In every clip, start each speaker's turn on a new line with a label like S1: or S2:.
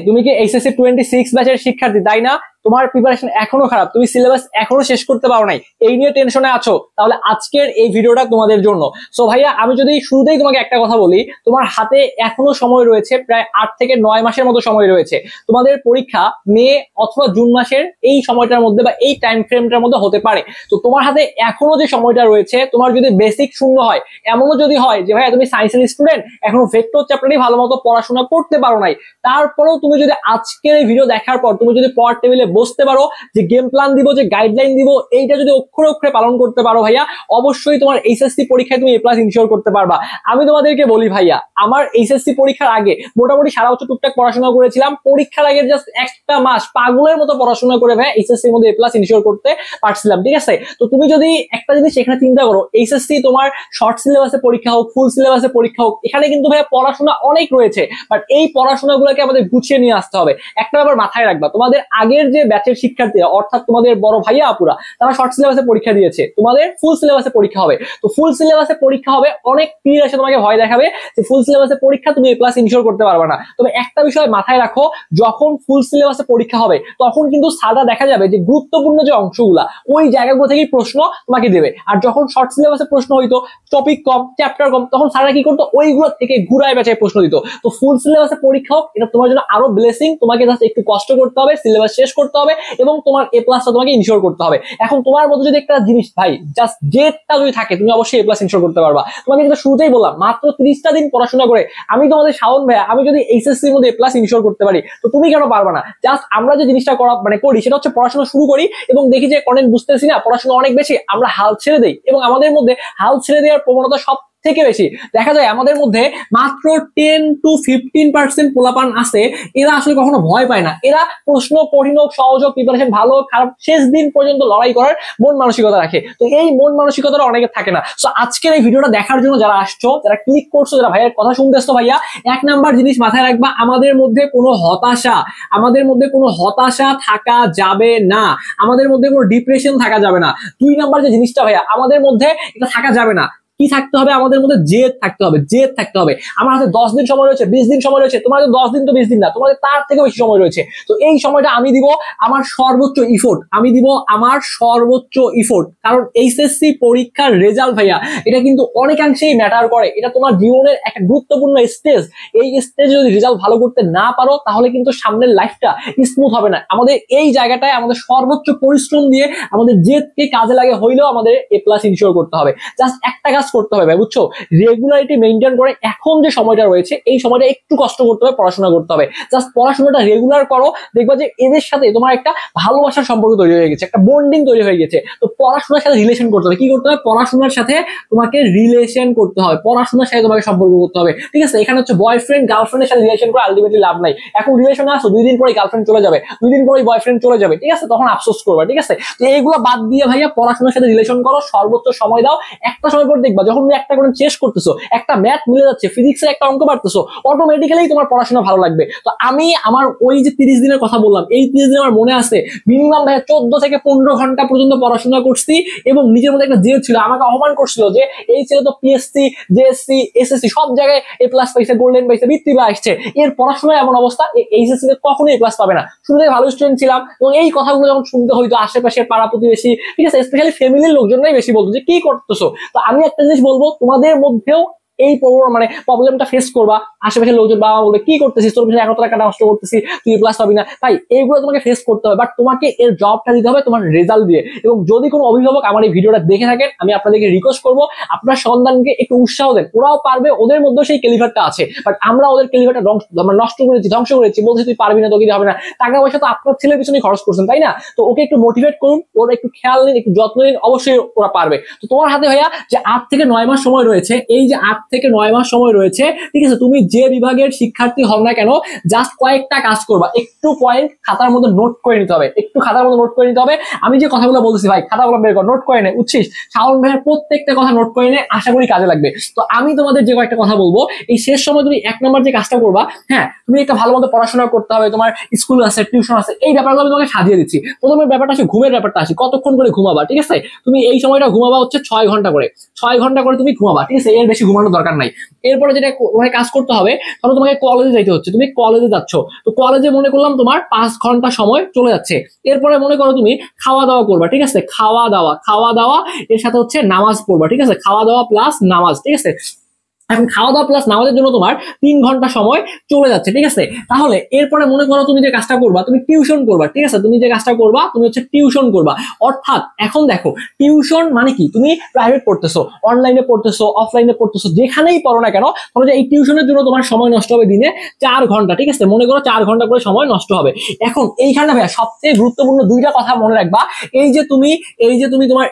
S1: তুমি কি এইচএসসি 26 ব্যাচের শিক্ষার্থী তাই না? তোমার প্রিপারেশন এখনো খারাপ, তুমি সিলেবাস এখনো শেষ করতে পারো নাই, এই নিয়ে টেনশনে আছো, তাহলে আজকের এই ভিডিওটা তোমাদের জন্য। সো ভাইয়া, আমি যদি শুরুতেই তোমাকে একটা কথা বলি, তোমার হাতে এখনো সময় রয়েছে, প্রায় 8 থেকে 9 মাসের মতো সময় রয়েছে। তোমাদের পরীক্ষা মে অথবা জুন মাসের এই সময়টার মধ্যে বা এই টাইম ফ্রেমটার মধ্যে হতে পারে। তো তোমার হাতে এখনো যে সময়টা রয়েছে, তোমার যদি বেসিক শূন্য হয়, এমনও যদি হয় যে ভাইয়া তুমি সায়েন্সের স্টুডেন্ট, এখনো ভেক্টর চ্যাপ্টারই ভালো মতো পড়াশোনা করতে পারো নাই, তারপরেও তুমি যদি আজকের এই ভিডিও দেখার পর তুমি যদি পড়ার টেবিলে বসতে পারো, যে গেম প্ল্যান দিব, যে গাইডলাইন দিব, এইটা যদি অক্ষরে অক্ষরে পালন করতে পারো ভাইয়া, অবশ্যই তোমার এইচএসসি পরীক্ষায় তুমি A+ ইনশিওর করতে পারবা। আমি তোমাদেরকে বলি ভাইয়া, আমার এইচএসসি পরীক্ষার আগে মোটামুটি সারা বছর টুকটাক পড়াশোনা করেছিলাম, পরীক্ষার আগে জাস্ট একটা মাস পাগলের মতো পড়াশোনা করে ভাইয়া এইচএসসি এর মধ্যে A+ ইনশিওর করতে পারছিলাম, ঠিক আছে? তো তুমি যদি একটা জিনিস এখানে চিন্তা করো, এইচএসসি তোমার শর্ট সিলেবাসে পরীক্ষা হোক, ফুল সিলেবাসে পরীক্ষা হোক, এখানে কিন্তু ভাইয়া পড়াশোনা অনেক রয়েছে, বাট এই পড়াশোনাগুলোকে আমাদের গুছিয়ে নিয়ে আসতে হবে। একটা ব্যাপার মাথায় রাখবা, তোমাদের আগের যে ব্যাচের শিক্ষার্থীরা, অর্থাৎ তোমাদের বড় ভাইয়া আপুরা, তারা শর্ট সিলেবাসে পরীক্ষা দিয়েছে, তোমাদের ফুল সিলেবাসে পরীক্ষা হবে। তো ফুল সিলেবাসে পরীক্ষা হবে, অনেক পীর এসে তোমাকে ভয় দেখাবে যে ফুল সিলেবাসে পরীক্ষা তুমি A+ ইনশিওর করতে পারবে না। তবে একটা বিষয় মাথায় রাখো, যখন ফুল সিলেবাসে পরীক্ষা হবে তখন কিন্তু সাদা দেখা যাবে যে গুরুত্বপূর্ণ যে অংশগুলা, ওই জায়গাগুলো থেকেই প্রশ্ন তোমাকে দেবে। আর যখন শর্ট সিলেবাসে প্রশ্ন হইতো, টপিক কম, চ্যাপ্টার কম, তখন সারা কি করতো, ওইগুলো থেকে ঘুরায় বেচায় প্রশ্ন দিত। তো ফুল সিলেবাসে পরীক্ষা হোক, এটা তোমার জন্য আরো ব্লেসিং। তোমাকে জাস্ট একটু কষ্ট করতে হবে, সিলেবাস শেষ করতে হবে এবং তোমার A+ তোমাকে ইনশিওর করতে হবে। এখন তোমার মধ্যে যদি একটা জিনিস ভাই, জাস্ট জেদটা যদি থাকে, তুমি অবশ্যই A+ ইনশিওর করতে পারবা। তোমাকে কিন্তু শুরুতেই বললাম, মাত্র 30টা দিন পড়াশোনা করে আমি তোমাদের শাওন ভাইয়া, আমি যদি এইচএসসি এর মধ্যে A+ ইনশিওর করতে পারি, তো তুমি কেন পারবা না? জাস্ট আমরা যে জিনিসটা করা করি, সেটা হচ্ছে পড়াশোনা শুরু করি এবং দেখি যে কন্টেন্ট বুঝতেছি না, পড়াশোনা অনেক বেশি, আমরা হাল ছেড়ে দেই। এবং আমাদের মধ্যে হাল ছেড়ে দেওয়ার প্রবণতা সব থেকে বেশি দেখা যায় আমাদের মধ্যে। মাত্র 10 to 15% পোলাপান আছে, এরা আসলে কখনো ভয় পায় না। এরা প্রশ্ন কঠিন হোক, সহজ হোক, প্রিপারেশন ভালো হোক, খারাপ, শেষ দিন পর্যন্ত লড়াই করার মন মানসিকতা রাখে। তো এই মন মানসিকতাটা অনেকের থাকে না। সো আজকের এই ভিডিওটা দেখার জন্য যারা আসছো, যারা ক্লিক করছো, যারা ভাইয়ের কথা শুনতেছো, ভাইয়া এক নাম্বার জিনিস মাথায় রাখবা, আমাদের মধ্যে কোনো হতাশা থাকা যাবে না, আমাদের মধ্যে কোনো ডিপ্রেশন থাকা যাবে না। 2 নাম্বার যে জিনিসটা ভাইয়া, আমাদের মধ্যে এটা থাকা যাবে না, কি থাকতে হবে, আমাদের মধ্যে জেদ থাকতে হবে। আমার হাতে 10 দিন সময় রয়েছে, 20 দিন সময় রয়েছে, তোমাদের 10 দিন তো 20 দিন না, তোমাদের তার থেকে বেশি সময় রয়েছে। তো এই সময়টা আমি দিব আমার সর্বোচ্চ ইফোর্ট, কারণ এইচএসসি পরীক্ষার রেজাল্ট ভাইয়া, এটা কিন্তু অনেকাংশেই ম্যাটার করে। এটা তোমার জীবনের একটা গুরুত্বপূর্ণ স্টেজ। এই স্টেজে যদি রেজাল্ট ভালো করতে না পারো, তাহলে কিন্তু সামনের লাইফটা স্মুথ হবে না। আমাদের এই জায়গাটায় আমাদের সর্বোচ্চ পরিশ্রম দিয়ে আমাদের জেদকে কাজে লাগে হইলেও আমাদের A+ ইনশিওর করতে হবে। জাস্ট একটা কাজ করতে হবে ভাই, বুঝছো? রেগুলারিটি মেইনটেইন করে এখন যে সময়টা রয়েছে, এই সময়টা একটু কষ্ট করতে হবে, পড়াশোনা করতে হবে। জাস্ট পড়াশোনাটা রেগুলার করো, দেখবা যে এদের সাথে তোমার একটা ভালোবাসার সম্পর্ক তৈরি হয়ে গেছে, একটা বন্ডিং তৈরি হয়ে গেছে। তো পড়াশোনার সাথে রিলেশন করতে হবে। কি করতে হবে? পড়াশোনার সাথে তোমাকে রিলেশন করতে হবে, পড়াশোনার সাথে তোমাকে সম্পর্ক করতে হবে, ঠিক আছে? এখানে হচ্ছে বয়ফ্রেন্ড গার্লফ্রেন্ডের সাথে রিলেশন করে আলটিমেটলি লাভ নাই। এখন রিলেশনে আসো, 2 দিন পরে গার্লফ্রেন্ড চলে যাবে, 2 দিন পরে বয়ফ্রেন্ড চলে যাবে, ঠিক আছে? তখন আফসোস করবে, ঠিক আছে? তো এইগুলো বাদ দিয়ে ভাইয়া পড়াশোনার সাথে রিলেশন করো, সর্বোচ্চ সময় দাও। একটা সময় পর দেখবা, যখন তুমি একটা করে শেষ করতেছো, একটা ম্যাথ মিলে যাচ্ছে, ফিজিক্সের একটা অঙ্ক পারতেছো, অটোমেটিক্যালি তোমার পড়াশোনা ভালো লাগবে। তো আমি আমার ওই যে 30 দিনের কথা বললাম, এই 30 দিন আমার মনে আছে, মিনিমাম ভাইয়া 14 থেকে 15 ঘন্টা পর্যন্ত পড়াশোনা করছি এবং নিজের মধ্যে একটা জেদ ছিল। আমাকে অপমান করছিল যে এই ছেলে তো পিএসসি, জেএসসি, এসএসসি সব জায়গায় A+ পাইছে, গোল্ডেন পাইছে, বৃত্তি বা আসছে, এর পড়াশোনায় এমন অবস্থা, এইচএসসি তে কখনোই A+ পাবে না। শুরু থেকে ভালো স্টুডেন্ট ছিলাম এবং এই কথাগুলো যখন শুনতে হইতো আশেপাশের পাড়া প্রতিবেশী, ঠিক আছে, স্পেশালি ফ্যামিলির লোকজনরাই বেশি বলতো যে কি করতেছো। তো আমি একটা জিনিস বলবো, তোমাদের মধ্যেও এই প্রবলেমটা ফেস করবা। আশেপাশের লোকজন বাবা বলবে কি করতেছিস, তোর পিছনে 11 টাকা নষ্ট করতেছিস, তুই A+ পাবি না। তাই এইগুলো তোমাকে ফেস করতে হবে, বাট তোমাকে এর জবটা দিতে হবে তোমার রেজাল্ট দিয়ে। এবং যদি কোনো অভিভাবক আমার এই ভিডিওটা দেখে থাকেন, আমি আপনাদেরকে রিকোয়েস্ট করবো, আপনার সন্তানকে একটু উৎসাহ দেন। ওরাও পারবে, ওদের মধ্যেও সেই ক্যালিভারটা আছে, বাট আমরা ওদের ক্যালিভারটা নষ্ট করেছি, ধ্বংস করেছি, বলছি তুই পারবি না, তোকে হবে না। টাকা পয়সা তো আপনার ছেলের পিছনে খরচ করছেন, তাই না? তো ওকে একটু মোটিভেট করুন, ওর একটু খেয়াল নিন, একটু যত্ন নিন, অবশ্যই ওরা পারবে। তো তোমার হাতে ভাইয়া যে 8 থেকে 9 মাস সময় রয়েছে, এই যে 8 থেকে 9 মাস সময় রয়েছে, ঠিক আছে, তুমি যে বিভাগের শিক্ষার্থী হও না কেন, জাস্ট কয়েকটা কাজ করবা, একটু পয়েন্ট খাতার মধ্যে নোট করে নিতে হবে, আমি যে কথাগুলো বলতেছি ভাই, খাতাগুলো বের কর, নোট করে নে, বুঝছিস? শাওন ভাইয়ের প্রত্যেকটা কথা নোট করে নে, আশা করি কাজে লাগবে। তো আমি তোমাদের যে কয়েকটা কথা বলবো, এই শেষ সময় তুমি 1 নম্বর যে কাজটা করবা, হ্যাঁ, তুমি একটা ভালো মতো পড়াশোনা করতে হবে, তোমার স্কুল আছে, টিউশন আছে, এই ব্যাপারগুলো আমি তোমাকে সাজিয়ে দিচ্ছি। প্রথমে ব্যাপারটা আছে ঘুমের ব্যাপারটা আসি, কতক্ষণ করে ঘুমাবা, ঠিক আছে? তুমি এই সময়টা ঘুমাবা হচ্ছে 6 ঘন্টা করে, 6 ঘন্টা করে তুমি ঘুমাবা, ঠিক আছে? এর বেশি ঘুমানোর দরকার নাই। এরপরে যেটা তোমাকে কাজ করতে হবে, ধরো তোমাকে কলেজে যাইতে হচ্ছে, তুমি কলেজে যাচ্ছ, তো কলেজে মনে করলাম তোমার 5 ঘন্টা সময় চলে যাচ্ছে। এরপরে মনে করো তুমি খাওয়া দাওয়া করবা, ঠিক আছে, খাওয়া দাওয়া এর সাথে হচ্ছে নামাজ পড়বা, ঠিক আছে, খাওয়া দাওয়া প্লাস নামাজ, ঠিক আছে। এখন খাওয়া দাওয়া প্লাস নামাজের জন্য তোমার 3 ঘন্টা সময় চলে যাচ্ছে, ঠিক আছে। তাহলে এরপরে মনে করো তুমি যে কাজটা করবা, তুমি টিউশন করবা, ঠিক আছে, তুমি যে কাজটা করবা তুমি হচ্ছে টিউশন করবা। অর্থাৎ এখন দেখো টিউশন মানে কি, তুমি প্রাইভেট পড়তেছো, অনলাইনে পড়তেছো, অফলাইনে পড়তেছো, যেখানেই পড়ো না কেন, ধরো যে এই টিউশনের জন্য তোমার সময় নষ্ট হবে দিনে 4 ঘন্টা, ঠিক আছে, মনে করো 4 ঘন্টা করে সময় নষ্ট হবে। এখন এইখানে ভাইয়া সবচেয়ে গুরুত্বপূর্ণ 2টা কথা মনে রাখবা। এই যে তুমি তোমার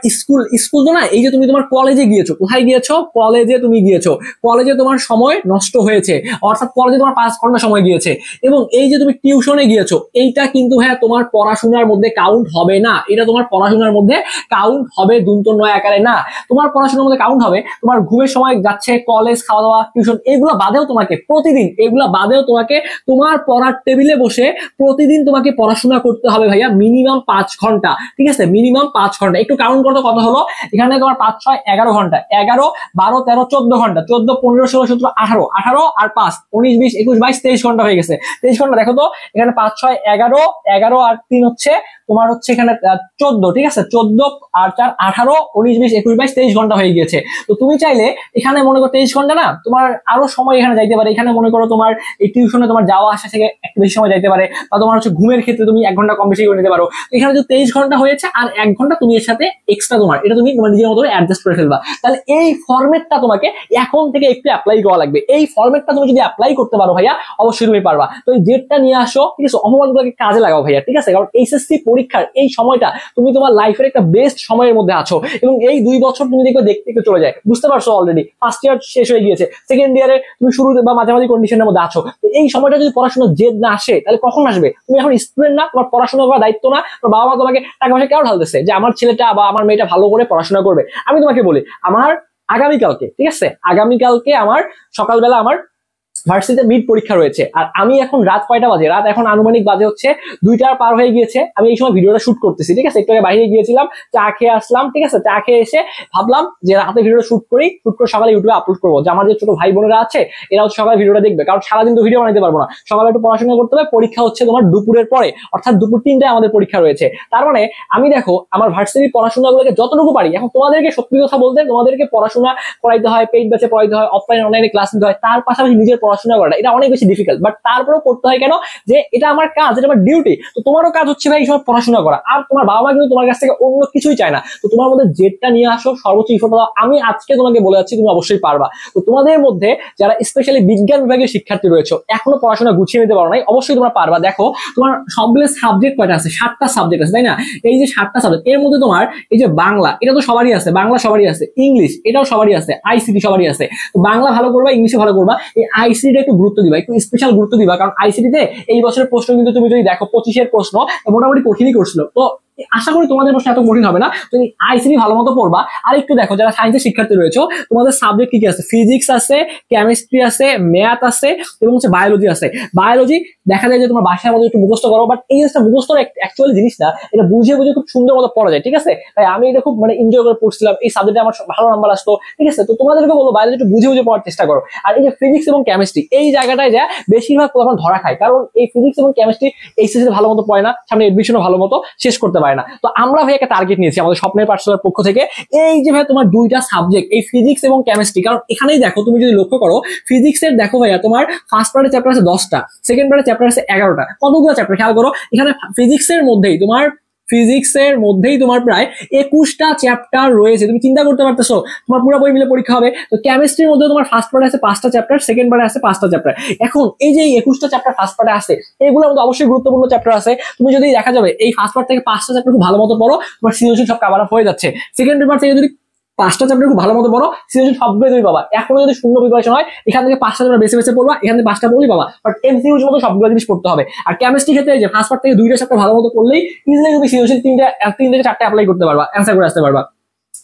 S1: স্কুল তো না, এই যে তুমি তোমার কলেজে গিয়েছো, কোথায় গিয়েছো, কলেজে তুমি গিয়েছো, কলেজে তোমার সময় নষ্ট হয়েছে, অর্থাৎ কলেজে তোমার 5 ঘন্টা সময় গিয়েছে। এবং এই যে তুমি টিউশনে গিয়েছো, এইটা কিন্তু হ্যাঁ তোমার পড়াশোনার মধ্যে কাউন্ট হবে না, এটা তোমার পড়াশোনার মধ্যে কাউন্ট হবে দুন্ত নয় আকারে না, তোমার পড়াশোনার মধ্যে কাউন্ট হবে তোমার ঘুমের সময় যাচ্ছে, কলেজ, খাওয়া দাওয়া, টিউশন, এগুলো বাদেও তোমাকে প্রতিদিন, এগুলো বাদেও তোমাকে তোমার পড়ার টেবিলে বসে প্রতিদিন তোমাকে পড়াশোনা করতে হবে ভাইয়া মিনিমাম 5 ঘন্টা, ঠিক আছে, মিনিমাম 5 ঘন্টা। একটু কাউন্ট করতে কত হলো, এখানে তোমার 5 6 11 ঘন্টা, 11 12 13 14 ঘন্টা, 14 15 16 17 18, 18 আর 5 19 20 21 22 23 ঘন্টা হয়ে গেছে। 23 ঘন্টা দেখো তো, এখানে 5 6 11, 11 আর 3 হচ্ছে তোমার হচ্ছে এখানে 14, ঠিক আছে, 14 আর 4 18 19 20 21 22 23 ঘন্টা হয়ে গিয়েছে। তো তুমি চাইলে এখানে মনে করো 23 ঘন্টা না, তোমার আরো সময় এখানে যাইতে পারে, এখানে মনে করো তোমার এই টিউশনে তোমার যাওয়া আসা থেকে একটু বেশি সময় যাইতে পারে, বা তোমার হচ্ছে ঘুমের ক্ষেত্রে তুমি 1 ঘন্টা কম বেশি করে নিতে পারো। এখানে যদি 23 ঘন্টা হয়েছে আর 1 ঘন্টা তুমি এর সাথে এক্সট্রা তোমার, এটা তুমি তোমার নিজের মতো অ্যাডজাস্ট করে ফেলবা। তাহলে এই ফরম্যাটটা তোমাকে এখন থেকে একটু অ্যাপ্লাই করা লাগবে। এই ফরম্যাটটা তুমি যদি অ্যাপ্লাই করতে পারো ভাইয়া, অবশ্যই তুমি পারবা। তো এই জেটটা নিয়ে আসো, ঠিক আছে, অপবাদগুলোকে কাজে লাগাও ভাইয়া, ঠিক আছে, কারণ এইচএসসি পরীক্ষার এই সময়টা তুমি তোমার লাইফের একটা বেস্ট সময়ের মধ্যে আছো, এবং এই 2 বছর তুমি দেখবে দেখতে দেখতে চলে যায়, বুঝতে পারছো, অলরেডি ফার্স্ট ইয়ার শেষ হয়ে গিয়েছে, সেকেন্ড ইয়ারে তুমি শুরু বা মাঝামাঝি কন্ডিশনের মধ্যে আছো। তো এই সময়টা যদি পড়াশোনার জেদ না আসে, তাহলে কখন আসবে? তুমি এখন স্টুডেন্ট না, তোমার পড়াশোনা করার দায়িত্ব না, তোমার বাবা মা তোমাকে টাকা পয়সা কেউ ঢালতেছে যে আমার ছেলেটা বা আমার মেয়েটা ভালো করে পড়াশোনা করবে। আমি তোমাকে বলি, আমার আগামীকালকে, ঠিক আছে, আগামীকালকে আমার সকালবেলা আমার ভার্সিটিতে মিড পরীক্ষা রয়েছে, আর আমি এখন রাত কয়টা বাজে, রাত এখন আনুমানিক বাজে হচ্ছে 2টা পার হয়ে গিয়েছে। আমি এই সময় ভিডিওটা শুট করতেছি, ঠিক আছে, একটু আগে বাইরে গিয়েছিলাম, চা খেয়ে আসলাম, ঠিক আছে, চা খেয়ে এসে ভাবলাম যে রাতে ভিডিওটা শুট করে সকালে ইউটিউবে আপলোড করবো, যে আমার যে ছোট ভাই বোনেরা আছে এরাও সকালে ভিডিওটা দেখবে, কারণ সারাদিন তো ভিডিও বানাতে পারবো না, সকালে একটু পড়াশোনা করতে হবে, পরীক্ষা হচ্ছে তোমার দুপুরের পরে, অর্থাৎ দুপুর 3টায় আমাদের পরীক্ষা রয়েছে। তার মানে আমি দেখো আমার ভার্সিটির পড়াশোনাগুলোকে যতটুকু পারি, এখন তোমাদেরকে সত্যি কথা বলতে তোমাদেরকে পড়াশোনা করাইতে হয়, পেইড ব্যাচে পড়াইতে হয়, অফলাইন অনলাইনে ক্লাস নিতে হয়, তার পাশাপাশি নিজের পড়াশোনা করাটা এটা অনেক বেশি ডিফিকাল্ট, বাট তারপরেও করতে হয়। কেন? যে এটা আমার কাজ, এটা আমার ডিউটি। তো তোমারও কাজ হচ্ছে ভাই এই সময় পড়াশোনা করা, আর তোমার বাবা মা কিন্তু তোমার কাছ থেকে অন্য কিছুই চায় না। তো তোমার মধ্যে জেদটা নিয়ে আসো, সর্বোচ্চ ইফোর্ট দাও। আমি আজকে তোমাকে বলে যাচ্ছি তুমি অবশ্যই পারবা। তো তোমাদের মধ্যে যারা স্পেশালি বিজ্ঞান বিভাগের শিক্ষার্থী রয়েছে, এখনো পড়াশোনা গুছিয়ে নিতে পারো নাই, অবশ্যই তোমরা পারবা। দেখো তোমার সবগুলো সাবজেক্ট কয়টা আছে, 7টা সাবজেক্ট আছে, তাই না? এই যে 7টা সাবজেক্ট, এর মধ্যে তোমার এই যে বাংলা, এটা তো সবারই আছে, বাংলা সবারই আছে, ইংলিশ এটাও সবারই আছে, আইসিটি সবারই আছে। তো বাংলা ভালো করবা, ইংলিশে ভালো করবা, এই আইসিটি একটু গুরুত্ব দিবা, একটু স্পেশাল গুরুত্ব দিবা, কারণ আইসিটিতে এই বছরের প্রশ্ন কিন্তু তুমি যদি দেখো 25-এর প্রশ্ন মোটামুটি কঠিনই করছিল। তো আশা করি তোমাদের প্রশ্ন এত কঠিন হবে না, তুমি আইসিটি ভালো মতো পড়বা। আর একটু দেখো যারা সায়েন্সের শিক্ষার্থী রয়েছে, তোমাদের সাবজেক্ট কি কি আছে, ফিজিক্স আছে, কেমিস্ট্রি আছে, ম্যাথ আছে, এবং হচ্ছে বায়োলজি আছে। বায়োলজি দেখা যায় যে তোমার বাসার মধ্যে একটু মুখস্থ করো, বাট এই জিনিসটা মুখস্থ অ্যাকচুয়ালি জিনিস না, এটা বুঝিয়ে বুঝিয়ে খুব সুন্দর মতো পড়া যায়, ঠিক আছে। তাই আমি এটা খুব এনজয় করে পড়ছিলাম, এই সাবজেক্টে আমার ভালো নাম্বার আসতো, ঠিক আছে। তো তোমাদেরকে বলবো বায়োলজি একটু বুঝে বুঝে পড়ার চেষ্টা করো। আর এই যে ফিজিক্স এবং কেমিস্ট্রি, এই জায়গাটায় যা বেশিরভাগ তখন ধরা খায়, কারণ এই ফিজিক্স এবং কেমিস্ট্রি এইচএসসি ভালো মতো পড়ে না, সামনে এডমিশনও ভালো মতো শেষ করতে পারে না। তো আমরা ভাই একটা টার্গেট নিয়েছি আমাদের স্বপ্নের পাঠশালার পক্ষ থেকে, এই যে ভাই তোমার 2টা সাবজেক্ট, এই ফিজিক্স এবং কেমিস্ট্রি, কারণ এখানেই দেখো তুমি যদি লক্ষ্য করো, ফিজিক্সের দেখো ভাইয়া তোমার ফার্স্ট পার্টের চ্যাপ্টার আছে 10টা, সেকেন্ড পার্টের চ্যাপ্টার আছে 11টা, কতগুলো চ্যাপ্টার খেয়াল করো। এখানে ফিজিক্সের মধ্যেই তোমার প্রায় 21টা চ্যাপ্টার রয়েছে, তুমি চিন্তা করতে পারতেছো, তোমার পুরো বই মিলে পরীক্ষা হবে। তো কেমিস্ট্রির মধ্যে তোমার ফার্স্ট পার্টে আছে 5টা চ্যাপ্টার, সেকেন্ড পার্টে আছে 5টা চ্যাপ্টার। এখন এই যে 21টা চ্যাপ্টার ফার্স্ট পার্টে আছে, এগুলোর মধ্যে অবশ্যই গুরুত্বপূর্ণ চ্যাপ্টার আছে। তুমি যদি দেখা যাবে এই ফার্স্ট পার্ট থেকে 5টা চ্যাপ্টার খুব ভালো মতো পড়ো, তোমার সৃজনশীল সব কভার আপ হয়ে যাচ্ছে। সেকেন্ড পেপার থেকে যদি 5টা চ্যাপ্টার খুব ভালো মতো পড়ো, সৃজনশীল সবগুলো তুমি পাবা। এখনো যদি শূন্য প্রিপারেশন হয়, এখান থেকে 5টা চ্যাপ্টার বেছে বেছে পড়বা, এখান থেকে 5টা পড়লেই পাবা, বাট এমসিকিউর মতো সবগুলো জিনিস পড়তে হবে। আর কেমিস্ট্রি ক্ষেত্রে যে ফার্স্ট পার্ট থেকে 2টা চ্যাপ্টার ভালো মতো পড়লেই ইজিলি তুমি সৃজনশীল 3 থেকে 4টা অ্যাপ্লাই করতে পারবা, অ্যান্সার করে আসতে পারবা।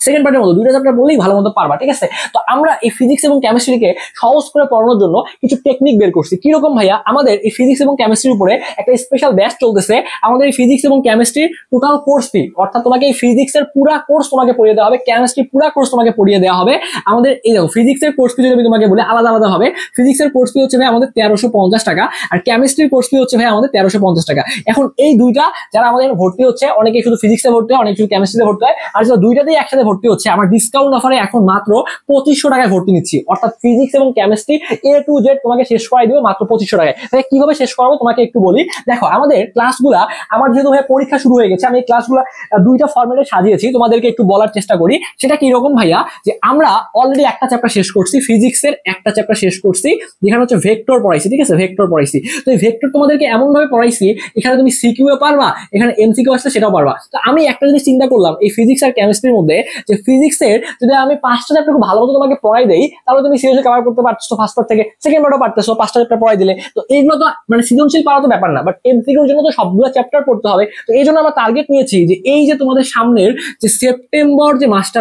S1: সেকেন্ড পার্টের মতো দুইটা চ্যাপ্টার বললেই ভালো মতো পারবা, ঠিক আছে। তো আমরা এই ফিজিক্স এবং কেমিস্ট্রিকে সহজ করে পড়ানোর জন্য কিছু টেকনিক বের করছি। কিরকম ভাইয়া, আমাদের এই ফিজিক্স এবং কেমিস্ট্রির উপরে একটা স্পেশাল ব্যাচ চলতেছে। আমাদের এই ফিজিক্স এবং কেমিস্ট্রির টোটাল কোর্স ফি, অর্থাৎ তোমাকে এই ফিজিক্স এর পুরো কোর্স তোমাকে পড়িয়ে দেওয়া হবে, কেমিস্ট্রি পুরো কোর্স তোমাকে পড়িয়ে দেওয়া হবে। আমাদের এই দেখো ফিজিক্স এর কোর্স ফি যদি আমি তোমাকে বলি আলাদা আলাদা হবে। ফিজিক্স এর কোর্স ফি হচ্ছে ভাই আমাদের 1350 টাকা, আর কেমিস্ট্রির কোর্স ফি হচ্ছে ভাই আমাদের 1350 টাকা। এখন এই দুইটা যারা আমাদের ভর্তি হচ্ছে, অনেকে শুধু ফিজিক্সে ভর্তি হয়, অনেকে শুধু কেমিস্ট্রিতে ভর্তি হয়, আর যারা দুইটাতেই একসাথে ভর্তি হচ্ছে আমার ডিসকাউন্ট অফারে এখন মাত্র 2500 টাকায় ভর্তি নিচ্ছি। অর্থাৎ ফিজিক্স এবং কেমিস্ট্রি A to Z তোমাকে শেষ করাই দিবে মাত্র 2500 টাকায়। তাই কিভাবে শেষ করাবো তোমাকে একটু বলি। দেখো আমাদের ক্লাসগুলা, আমার যেহেতু ভাই পরীক্ষা শুরু হয়ে গেছে, আমি এই ক্লাসগুলা দুইটা ফরম্যাটে সাজিয়েছি, তোমাদেরকে একটু বলার চেষ্টা করি। সেটা কি রকম ভাইয়া, যে আমরা অলরেডি একটা চ্যাপ্টার শেষ করছি, ফিজিক্সের একটা চ্যাপ্টার শেষ করছি, যেখানে হচ্ছে ভেক্টর পড়াইছি, ঠিক আছে, ভেক্টর পড়াইছি। তো এই ভেক্টর তোমাদেরকে এমন ভাবে পড়াইছি, এখানে তুমি সিকিউ পারবা, এখানে এমসিকিউ আসলে সেটাও পারবা। তো আমি একটা জিনিস চিন্তা করলাম এই ফিজিক্স আর কেমিস্ট্রির মধ্যে, যে ফিজিক্সের যদি আমি 5টা চ্যাপ্টার খুব ভালো মতো তোমাকে পড়াই দেই, তাহলে তুমি সিরিয়াসলি কভার করতে পারছো ফার্স্ট পার্ট থেকে, সেকেন্ড পার্টও পারতেছো 5টা চ্যাপ্টার পড়াই দিলে। তো এইগুলো তো মানে সৃজনশীল পারা তো ব্যাপার না, বাট এমসিকিউর জন্য তো সবগুলো চ্যাপ্টার পড়তে হবে। তো এই জন্য আমরা টার্গেট নিয়েছি যে এই যে তোমাদের সামনের যে সেপ্টেম্বর যে মাসটা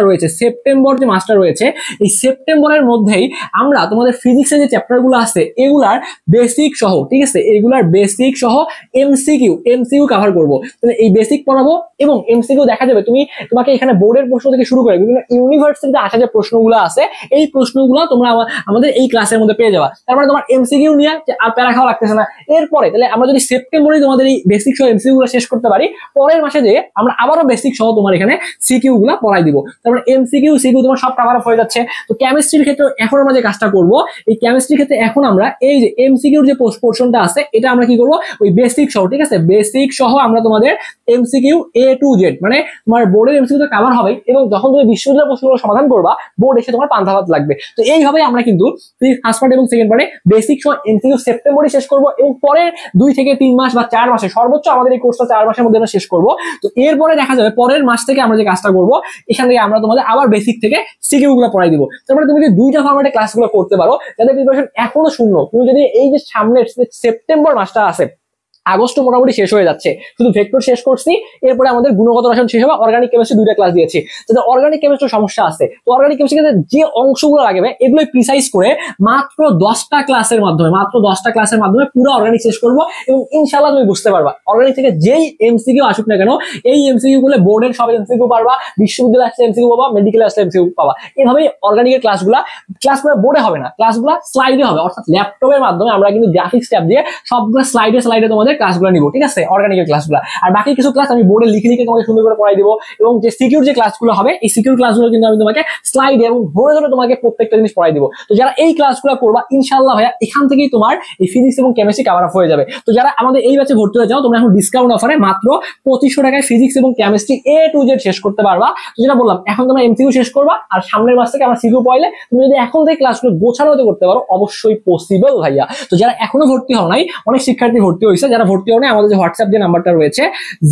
S1: রয়েছে, এই সেপ্টেম্বরের মধ্যেই আমরা তোমাদের ফিজিক্সের যে চ্যাপ্টারগুলো আছে এগুলার বেসিক সহ, ঠিক আছে, এগুলার বেসিক সহ এমসিকিউ কভার করবো। তাহলে এই বেসিক পড়াবো এবং এমসিকিউ দেখা যাবে তোমাকে এখানে বোর্ডের প্রশ্ন থেকে শুরু করে বিভিন্ন ইউনিভার্সিটিতে আসা যে প্রশ্নগুলো আছে, এই প্রশ্নগুলো তোমরা আমাদের এই ক্লাসের মধ্যে পেয়ে যাবা। তারপরে তোমার এমসিকিউ নিয়ে আর প্যারা খাওয়া লাগতেছে না। এরপরে তাহলে আমরা যদি সেপ্টেম্বরে তোমাদের এই বেসিক সহ এমসিকিউ গুলো শেষ করতে পারি, পরের মাসে যে আমরা আবারও বেসিক সহ তোমার এখানে সিকিউ গুলা পড়াই দিব। তারপরে এমসিকিউ সিকিউ তোমার সব কভার আপ হয়ে যাচ্ছে। তো কেমিস্ট্রির ক্ষেত্রে এখন আমরা যে কাজটা করব, এই কেমিস্ট্রির ক্ষেত্রে এখন আমরা এই যে এমসিকিউর যে পোর্শনটা আছে এটা আমরা কি করব, ওই বেসিক সহ, ঠিক আছে, বেসিক সহ আমরা তোমাদের এমসিকিউ A to Z, মানে তোমার বোর্ডের এমসিকিউ তো কভার হবে, এবং যখন তুমি বিশ্ববিদ্যালয় প্রশ্নগুলো সমাধান করবা বোর্ড এসে তোমার পান্তা ভাত লাগবে। তো এইভাবে আমরা কিন্তু ফার্স্ট পার্ট এবং সেকেন্ড পার্টে বেসিক সহ এমসিকিউ সেপ্টেম্বরে শেষ করব, এবং পরে 2 থেকে 3 মাস বা 4 মাসে, সর্বোচ্চ আমাদের এই কোর্সটা 4 মাসের মধ্যে আমরা শেষ করব। তো এরপরে দেখা যাবে পরের মাস থেকে আমরা যে কাজটা করব, এখান থেকে আমরা তোমাদের আবার বেসিক থেকে সিকিউ গুলো পড়াই দিব। তারপরে তুমি যদি দুইটা ফরম্যাটে ক্লাসগুলো করতে পারো, যাদের প্রিপারেশন এখনো শূন্য, তুমি যদি এই যে সামনের সেপ্টেম্বর মাসটা আছে, আগস্ট মোটামুটি শেষ হয়ে যাচ্ছে, শুধু ভেক্টর শেষ করছি, এরপরে আমাদের গুণগত রসায়ন শেষ হবে, অর্গানিক কেমিস্ট্রি 2টা ক্লাস দিয়েছি। যাদের অর্গানিক কেমিস্ট্রির সমস্যা আছে, তো অর্গানিক কেমিস্ট্রিতে যে অংশগুলো লাগবে এগুলোই প্রিসাইজ করে মাত্র 10টা ক্লাসের মাধ্যমে পুরো অর্গানিক শেষ করবো, এবং ইনশাআল্লাহ তুমি বুঝতে পারবা অর্গানিক থেকে যেই এমসিকিউ আসুক না কেন, এই এমসিকিউ গুলো বোর্ডের সব এমসিকিউ পারবা, বিশ্ববিদ্যালয়ে আসলে এমসিকিউ পাবা, মেডিকেলে আসলে এমসিকিউ পাবা। এভাবেই অর্গানিকের ক্লাসগুলো বোর্ডে হবে না, ক্লাসগুলো স্লাইডে হবে, অর্থাৎ ল্যাপটপের মাধ্যমে আমরা কিন্তু গ্রাফিক্স ট্যাব দিয়ে সবগুলো স্লাইডে তোমাদের ক্লাসগুলো নিব, ঠিক আছে, অর্গানিকের ক্লাসগুলো। আর বাকি কিছু ক্লাস আমি বোর্ডে লিখে তোমাকে সুন্দর করে পড়াই দিব, এবং যে সিকিউর যে ক্লাসগুলো হবে এই সিকিউর ক্লাসগুলো কিন্তু আমি তোমাকে স্লাইডে এবং ধরে তোমাকে প্রত্যেকটা জিনিস পড়াই দিব। তো যারা এই ক্লাসগুলো করবা ইনশাআল্লাহ ভাইয়া এখান থেকেই তোমার এই ফিজিক্স এবং কেমিস্ট্রি কভার আপ হয়ে যাবে। তো যারা আমাদের এই ব্যাচে ভর্তি হয়ে যাও, তোমরা এখন ডিসকাউন্ট অফারে মাত্র 2500 টাকায় ফিজিক্স এবং কেমিস্ট্রি A to Z শেষ করতে পারবা। তো যেটা বললাম, এখন তোমরা এমসিকিউ শেষ করবা, আর সামনের মাস থেকে আমরা সিকিউ পড়াইলে তুমি যদি এখন থেকে ক্লাসগুলো গোছানো করতে পারো, অবশ্যই পসিবল ভাইয়া। তো যারা এখনো ভর্তি হও নাই, অনেক শিক্ষার্থী ভর্তি হয়েছে, যারা ভর্তি হও নাই, আমাদের যে হোয়াটসঅ্যাপ যে নাম্বারটা রয়েছে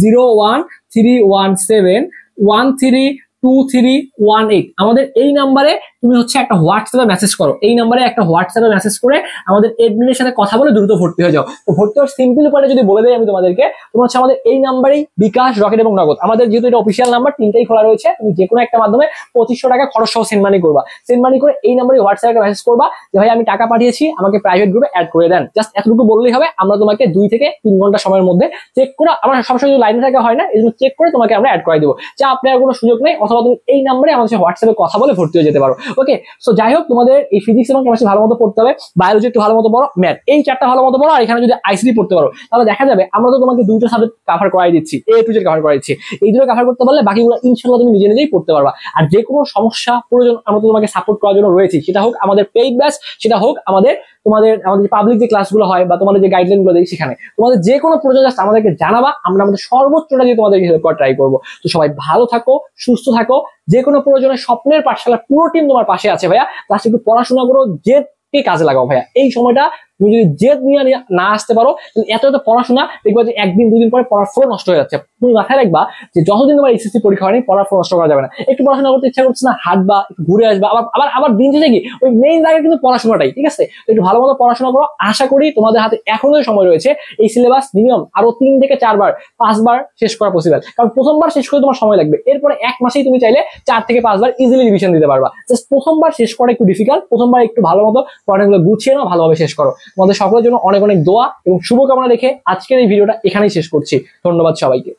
S1: 01317132318, আমাদের এই নাম্বারে তুমি হচ্ছে একটা হোয়াটসঅ্যাপে মেসেজ করো, এই নাম্বারে একটা হোয়াটসঅ্যাপে মেসেজ করে আমাদের এডমিনের সাথে কথা বলে দ্রুত ভর্তি হয়ে যাও। তো ভর্তি হওয়ার সিম্পল উপায়টা যদি বলে দেই আমি তোমাদেরকে, তোমার হচ্ছে আমাদের এই নাম্বারেই বিকাশ, রকেট এবং নগদ, আমাদের যেহেতু এটা অফিসিয়াল নাম্বার, তিনটাই খোলা রয়েছে, তুমি যে কোনো একটা মাধ্যমে 2500 টাকা খরচ সহ সেন্ড মানি করবা। সেন্ড মানি করে এই নাম্বারে হোয়াটসঅ্যাপে মেসেজ করবা যে ভাই আমি টাকা পাঠিয়েছি, আমাকে প্রাইভেট গ্রুপে অ্যাড করে দেন। জাস্ট এতটুকু বললেই হবে, আমরা তোমাকে 2 থেকে 3 ঘন্টা সময়ের মধ্যে চেক করে, আমরা সবসময় লাইনে থাকা হয় না, এই জন্য চেক করে তোমাকে আমরা অ্যাড করে দেবো। যা আপনার কোনো সুযোগ নেই, অথবা তুমি এই নাম্বারে আমাদের সাথে হোয়াটসঅ্যাপে কথা বলে ভর্তি হয়ে যেতে পারো। ওকে, সো যাই হোক, তোমাদের এই ফিজিক্স এবং কেমিস্ট্রি ভালো মতো পড়তে হবে, বায়োলজি একটু ভালো মতো পড়ো, ম্যাথ এই 4টা ভালো মতো পড়ো, আর এখানে যদি আইসিটি পড়তে পারো তাহলে দেখা যাবে আমরা তো তোমাকে 2টা সাবজেক্ট কভার করাই দিচ্ছি, A to Z কভার করাই দিচ্ছি। এই দুটো কভার করতে পারলে বাকিগুলো ইনশাআল্লাহ তুমি নিজেই পড়তে পারবা। আর যে কোনো সমস্যা প্রয়োজন আমরা তো তোমাকে সাপোর্ট করার জন্য রয়েছি, সেটা হোক আমাদের পেইড ব্যাচ, সেটা হোক আমাদের পাবলিক যে ক্লাসগুলো হয় বা তোমাদের যে গাইডলাইন গুলো দেই সেখানে, তোমাদের যে কোনো প্রয়োজন জাস্ট আমাদেরকে জানাবা, আমরা আমাদের সর্বোচ্চটা দিয়ে তোমাদেরকে হেল্প করার ট্রাই করবো। তো সবাই ভালো থাকো, সুস্থ থাকো, যে কোনো প্রয়োজনে স্বপ্নের পাঠশালার পুরো টিম তোমার পাশে আছে ভাইয়া। ক্লাসে একটু পড়াশোনা করো, যে কাজে লাগাও ভাইয়া, এই সময়টা তুমি যদি জেদ নিয়ে না আসতে পারো, এত এত পড়াশোনা দেখবা যে একদিন দুদিন পরে পড়ার ফ্লো নষ্ট হয়ে যাচ্ছে। তুমি মাথায় রাখবা যে যতদিন তোমার এইচএসসি পরীক্ষা হয়নি পড়ার ফ্লো নষ্ট করা যাবে না। একটু পড়াশোনা করতে ইচ্ছা করছে না, হাঁটবা, একটু ঘুরে আসবা, আবার আবার আবার দিন শেষে কি ওই মেইন জায়গায় কিন্তু পড়াশোনাটাই, ঠিক আছে? একটু ভালো মতো পড়াশোনা করো। আশা করি তোমাদের হাতে এখনো সময় রয়েছে এই সিলেবাস মিনিমাম আরো 3 থেকে 4 বার 5 বার শেষ করা পসিবল। কারণ প্রথমবার শেষ করে তোমার সময় লাগবে, এরপরে 1 মাসেই তুমি চাইলে 4 থেকে 5 বার ইজিলি রিভিশন দিতে পারবা। জাস্ট প্রথমবার শেষ করা একটু ডিফিকাল্ট, প্রথমবার একটু ভালো মতো পড়াগুলো গুছিয়ে নাও, ভালোভাবে শেষ করো। তোমাদের সকলের জন্য অনেক অনেক দোয়া এবং শুভকামনা রেখে আজকের এই ভিডিওটা এখানেই শেষ করছি। ধন্যবাদ সবাইকে।